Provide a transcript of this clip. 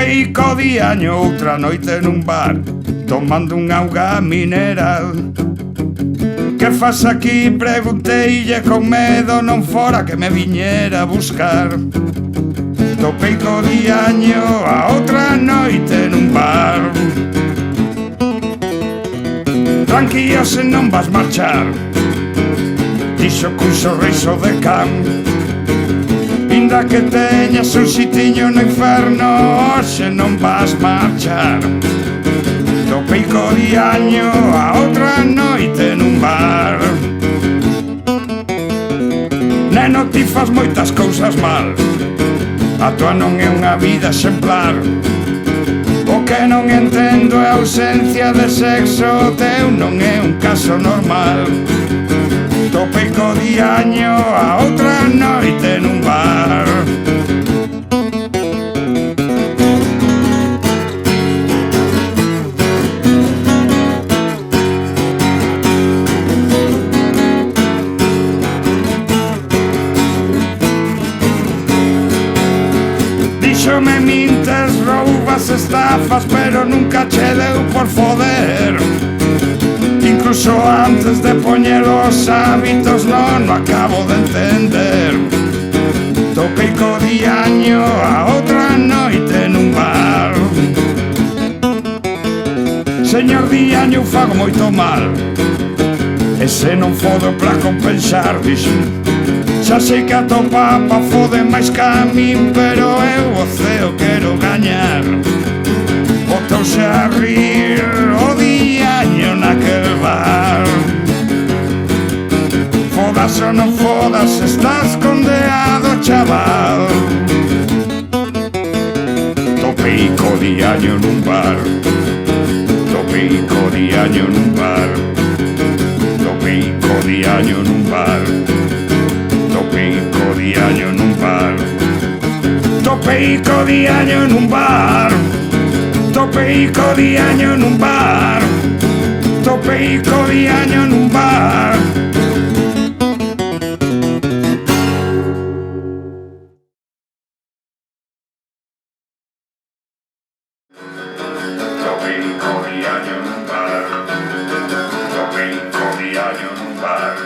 Topeico diaño outra noite nun bar, tomando un auga mineral. Que fas aquí? Pregunteille con medo, non fora que me viñera a buscar. Topeico diaño a outra noite nun bar. Tranquilo se non vas marchar, dixo cun sorriso de can. Inda que teñas un sitiño no inferno, hoxe non vas marchar. Topeico diaño a outra noite nun bar. Neno, ti fas moitas cousas mal, a tua non é unha vida exemplar. O que non entendo é a ausencia de sexo, o teu non é un caso normal. Topeico diaño a outra noite nun bar. Me mintes, roubas, estafas, pero nunca che deu por foder. Incluso antes de poñer os hábitos non o acabo de entender. Topeico diaño a outra noite nun bar. Señor diaño, fago moito mal, e se non fodo pra compensar, dixen. Xa sei que a to papa fode máis ca min, pero eu o ceo quero gañar. Botouse a rir o diaño naquel bar. Fodas ou non fodas, estás condenado, chaval. Topeico diaño nun bar. Topeico diaño nun bar. Topeico diaño nun bar. Topeico diaño nun bar. Topeico diaño nun bar. Topeico diaño nun bar. Topeico diaño nun bar. Topeico diaño nun bar. Topeico diaño nun bar.